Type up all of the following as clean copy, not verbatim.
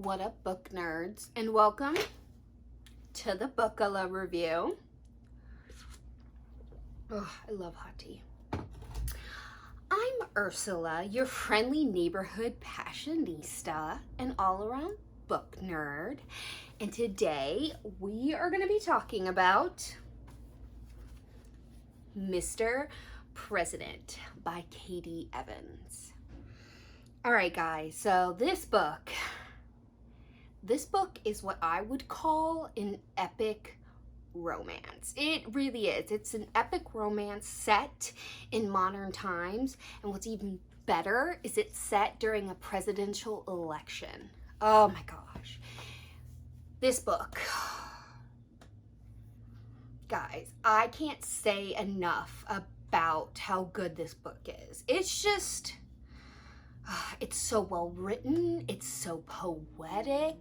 What up, book nerds, and welcome to the Bookala review. Oh, I love hot tea. I'm Ursula, your friendly neighborhood passionista and all-around book nerd, and today we are going to be talking about Mr. President by Katy Evens. All right, guys, so this book is what I would call an epic romance. It really is. It's an epic romance set in modern times, and what's even better is it's set during a presidential election. Oh my gosh. This book, guys, I can't say enough about how good this book is. It's just, it's so well written, it's so poetic.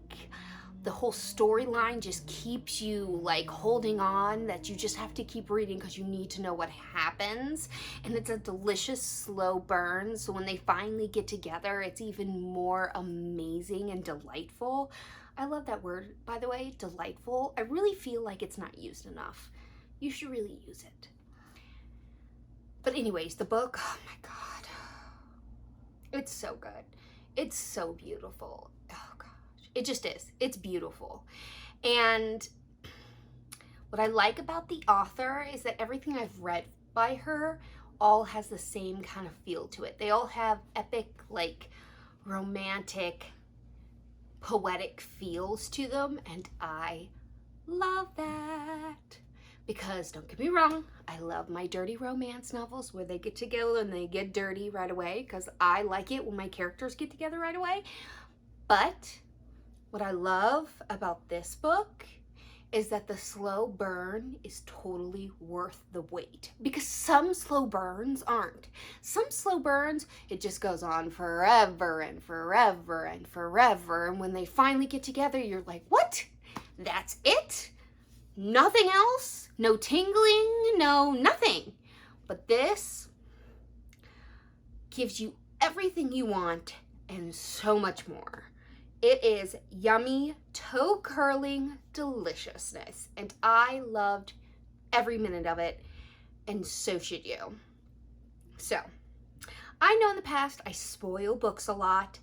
The whole storyline just keeps you like holding on, that you just have to keep reading because you need to know what happens. And it's a delicious slow burn, so when they finally get together, it's even more amazing and delightful. I love that word, by the way, delightful. I really feel like it's not used enough. You should really use it. But anyways, the book, oh my god. It's so good. It's so beautiful. Oh gosh. It just is. It's beautiful. And what I like about the author is that everything I've read by her all has the same kind of feel to it. They all have epic, like romantic, poetic feels to them, and I love that. Because, don't get me wrong, I love my dirty romance novels where they get together and they get dirty right away, because I like it when my characters get together right away. But what I love about this book is that the slow burn is totally worth the wait. Because some slow burns aren't. Some slow burns, it just goes on forever and forever and forever. And when they finally get together, you're like, what? That's it? Nothing else? No tingling? No nothing. But this gives you everything you want and so much more. It is yummy, toe-curling deliciousness, and I loved every minute of it, and so should you. So, I know in the past I spoil books a lot,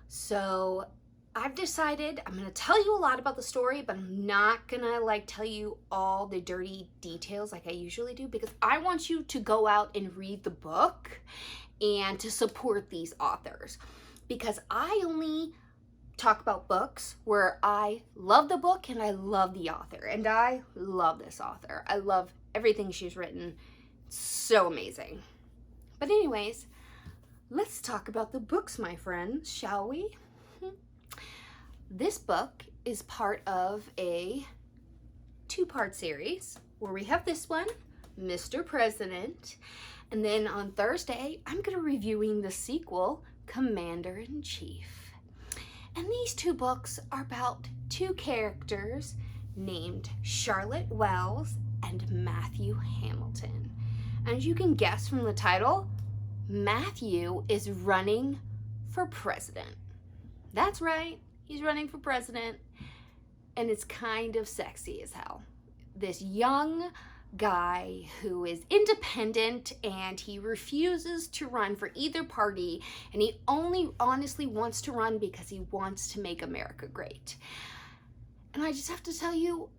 so I've decided I'm going to tell you a lot about the story, but I'm not going to like tell you all the dirty details like I usually do, because I want you to go out and read the book and to support these authors, because I only talk about books where I love the book and I love the author, and I love this author. I love everything she's written. It's so amazing. But anyways, let's talk about the books, my friends, shall we? This book is part of a two-part series where we have this one, Mr. President, and then on Thursday, I'm going to be reviewing the sequel, Commander-in-Chief. And these two books are about two characters named Charlotte Wells and Matthew Hamilton. And as you can guess from the title, Matthew is running for president. That's right. He's running for president, and it's kind of sexy as hell. This young guy who is independent, and he refuses to run for either party, and he only honestly wants to run because he wants to make America great. And I just have to tell you,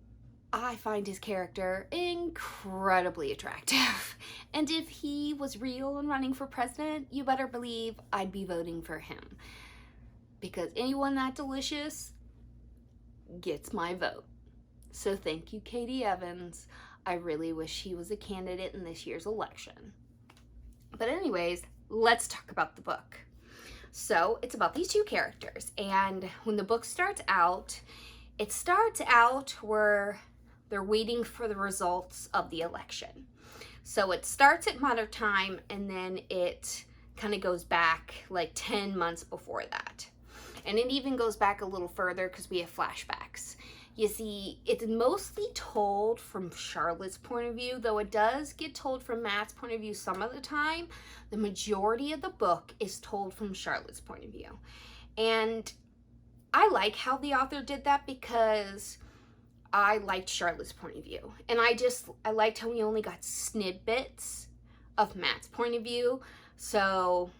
I find his character incredibly attractive. And if he was real and running for president, you better believe I'd be voting for him. Because anyone that delicious gets my vote. So thank you, Katy Evens. I really wish he was a candidate in this year's election. But anyways, let's talk about the book. So it's about these two characters, and when the book starts out, it starts out where they're waiting for the results of the election. So it starts at modern time, and then it kind of goes back like 10 months before that. And it even goes back a little further because we have flashbacks. You see, it's mostly told from Charlotte's point of view, though it does get told from Matt's point of view some of the time. The majority of the book is told from Charlotte's point of view. And I like how the author did that because I liked Charlotte's point of view. And I liked how we only got snippets of Matt's point of view. So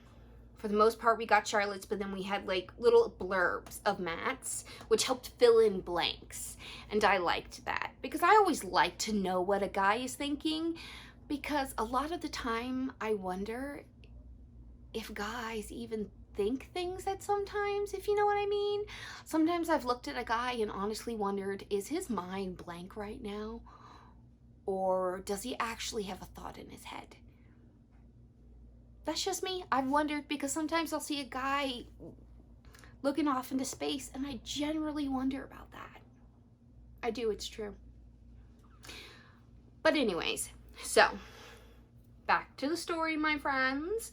for the most part, we got Charlotte's, but then we had like little blurbs of Matt's, which helped fill in blanks. And I liked that because I always like to know what a guy is thinking, because a lot of the time I wonder if guys even think things that sometimes, if you know what I mean. Sometimes I've looked at a guy and honestly wondered, is his mind blank right now? Or does he actually have a thought in his head? That's just me. I've wondered because sometimes I'll see a guy looking off into space and I generally wonder about that. I do, it's true. But anyways, so back to the story, my friends.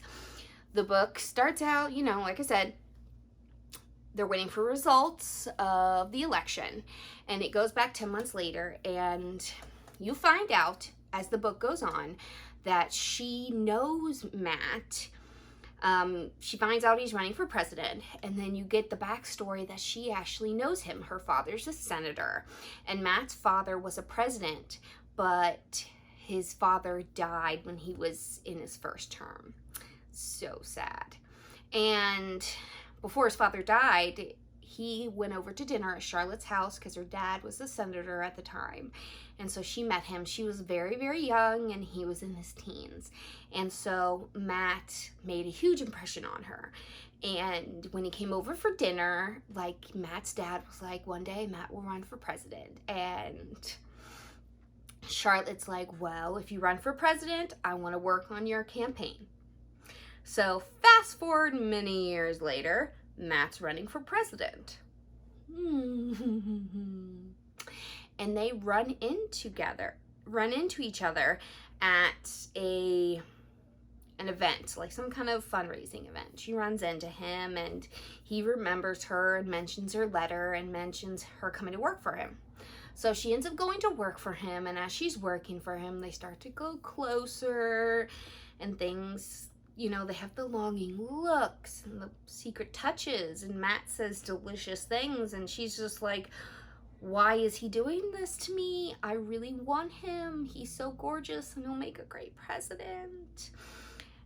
The book starts out, you know, like I said, they're waiting for results of the election, and it goes back 10 months later, and you find out as the book goes on that she knows Matt. She finds out he's running for president, and then you get the backstory that she actually knows him. Her father's a senator, and Matt's father was a president, but his father died when he was in his first term. So sad. And before his father died, he went over to dinner at Charlotte's house because her dad was a senator at the time. And so she met him. She was very, very young, and he was in his teens. And so Matt made a huge impression on her. And when he came over for dinner, like, Matt's dad was like, one day Matt will run for president. And Charlotte's like, well, if you run for president, I want to work on your campaign. So fast forward many years later, Matt's running for president. And they run into each other at an event, like some kind of fundraising event. She runs into him, and he remembers her and mentions her letter and mentions her coming to work for him. So she ends up going to work for him, and as she's working for him, they start to go closer, and things, you know, they have the longing looks and the secret touches, and Matt says delicious things, and she's just like, why is he doing this to me? I really want him. He's so gorgeous, and he'll make a great president.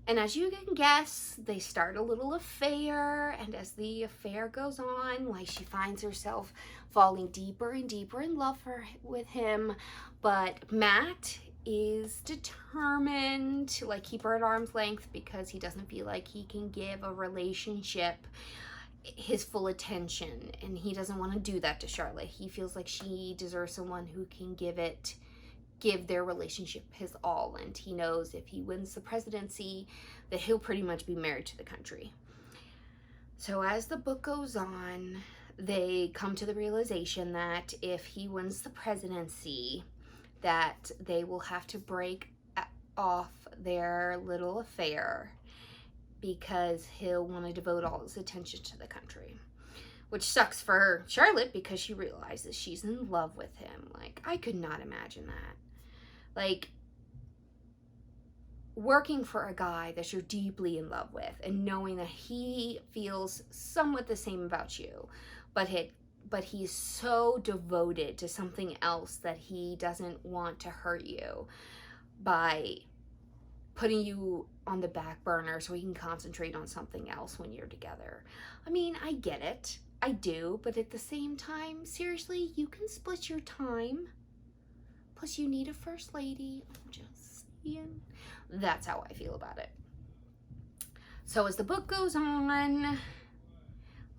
And as you can guess, they start a little affair, and as the affair goes on, like, she finds herself falling deeper and deeper in love with him. But Matt is determined to, like, keep her at arm's length because he doesn't feel like he can give a relationship his full attention, and he doesn't want to do that to Charlotte. He feels like she deserves someone who can give their relationship his all, and he knows if he wins the presidency that he'll pretty much be married to the country. So as the book goes on, they come to the realization that if he wins the presidency, that they will have to break off their little affair because he'll want to devote all his attention to the country. Which sucks for Charlotte because she realizes she's in love with him. Like, I could not imagine that. Like, working for a guy that you're deeply in love with and knowing that he feels somewhat the same about you, but he's so devoted to something else that he doesn't want to hurt you by putting you on the back burner so he can concentrate on something else when you're together. I mean, I get it. I do. But at the same time, seriously, you can split your time. Plus, you need a first lady. I'm just saying. That's how I feel about it. So as the book goes on,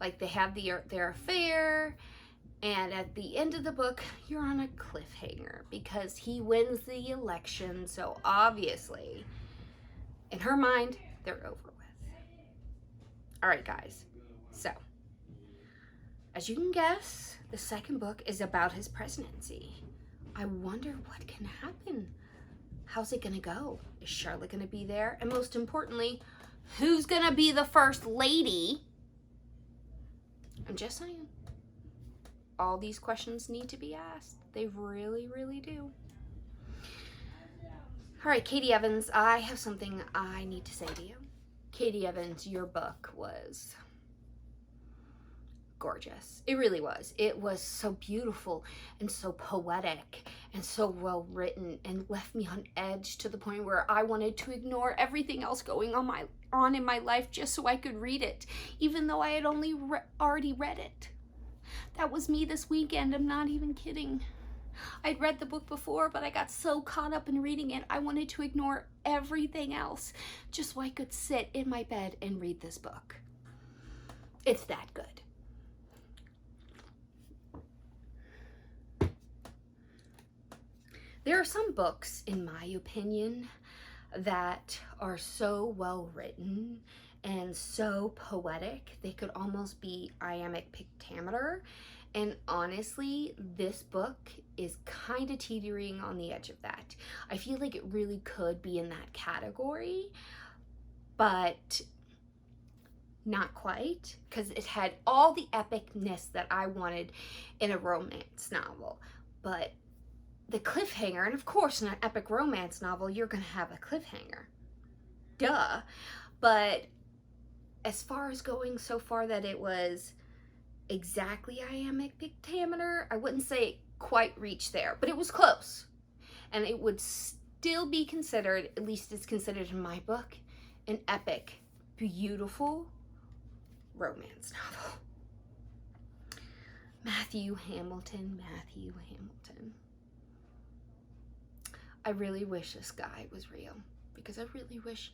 like, they have their affair, and at the end of the book, you're on a cliffhanger because he wins the election. So obviously, in her mind, they're over with. All right, guys. So, as you can guess, the second book is about his presidency. I wonder what can happen. How's it gonna go? Is Charlotte gonna be there? And most importantly, who's gonna be the first lady? I'm just saying. All these questions need to be asked. They really, really do. All right, Katy Evans, I have something I need to say to you. Katy Evans, your book was gorgeous. It really was. It was so beautiful and so poetic and so well written, and left me on edge to the point where I wanted to ignore everything else going on in my life just so I could read it, even though I had already read it. That was me this weekend. I'm not even kidding. I'd read the book before, but I got so caught up in reading it, I wanted to ignore everything else just so I could sit in my bed and read this book. It's that good. There are some books, in my opinion, that are so well written and so poetic, they could almost be iambic pentameter. And honestly, this book is kind of teetering on the edge of that. I feel like it really could be in that category, but not quite, because it had all the epicness that I wanted in a romance novel. But the cliffhanger, and of course in an epic romance novel, you're going to have a cliffhanger. Duh. But as far as going so far that it was exactly iambic pentameter, I wouldn't say it quite reached there, but it was close. And it would still be considered, at least it's considered in my book, an epic, beautiful romance novel. Matthew Hamilton. I really wish this guy was real, because I really wish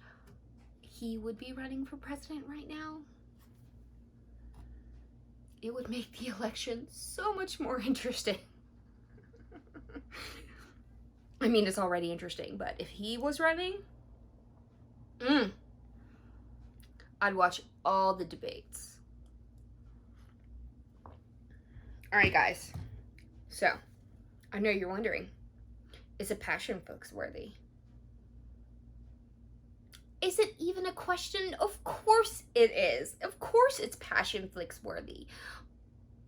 he would be running for president right now. It would make the election so much more interesting. I mean, it's already interesting, but if he was running, I'd watch all the debates. All right, guys. So, I know you're wondering, is it PassionFlix worthy? Is it even a question? Of course it is. Of course it's PassionFlix worthy.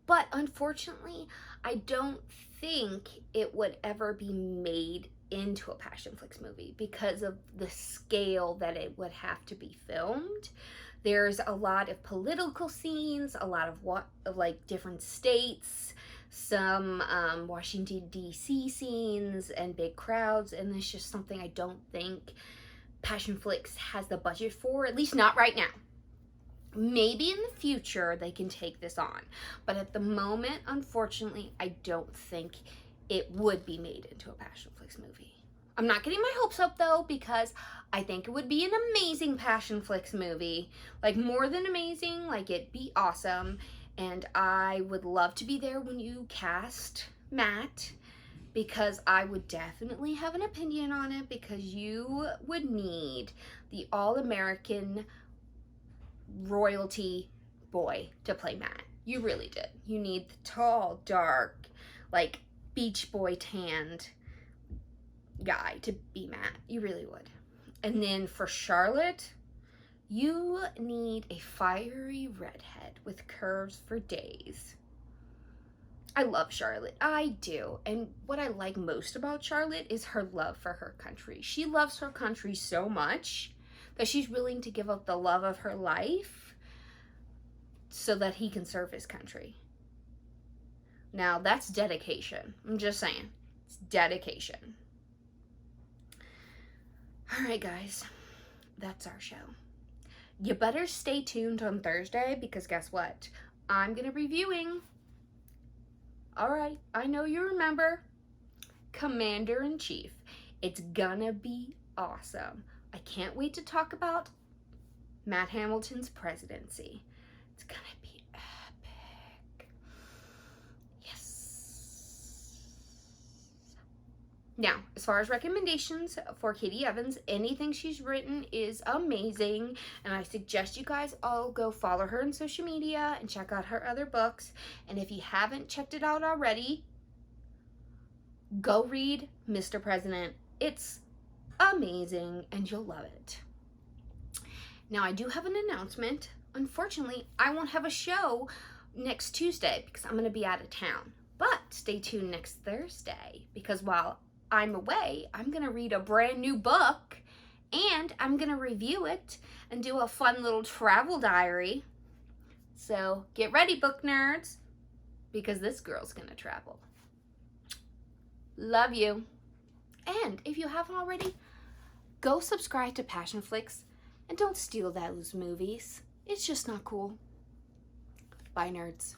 But unfortunately, I don't think it would ever be made into a PassionFlix movie because of the scale that it would have to be filmed. There's a lot of political scenes, a lot of like different states, some Washington D.C. scenes and big crowds, and it's just something I don't think PassionFlix has the budget for, at least not right now. Maybe in the future they can take this on, but at the moment, unfortunately, I don't think it would be made into a PassionFlix movie. I'm not getting my hopes up though, because I think it would be an amazing PassionFlix movie, like more than amazing, like it'd be awesome, and I would love to be there when you cast Matt, because I would definitely have an opinion on it, because you would need the all-American royalty boy to play Matt. You really did. You need the tall, dark, like beach boy tanned guy to be Matt. You really would. And then for Charlotte, you need a fiery redhead with curves for days. I love Charlotte. I do. And what I like most about Charlotte is her love for her country. She loves her country so much that she's willing to give up the love of her life so that he can serve his country. Now, that's dedication. I'm just saying. It's dedication. All right, guys. That's our show. You better stay tuned on Thursday, because guess what? I'm going to be reviewing. All right, I know you remember. Commander-in-Chief. It's gonna be awesome. I can't wait to talk about Matt Hamilton's presidency. It's gonna be epic. Yes. Now, as far as recommendations for Katy Evens, anything she's written is amazing, and I suggest you guys all go follow her on social media and check out her other books. And if you haven't checked it out already, go read Mr. President. It's amazing, and you'll love it. Now, I do have an announcement. Unfortunately, I won't have a show next Tuesday because I'm going to be out of town. But stay tuned next Thursday, because while I'm away, I'm going to read a brand new book, and I'm going to review it and do a fun little travel diary So get ready, book nerds, because this girl's gonna travel. Love you. And if you haven't already, go subscribe to Passion Flicks and don't steal those movies. It's just not cool. Bye, nerds.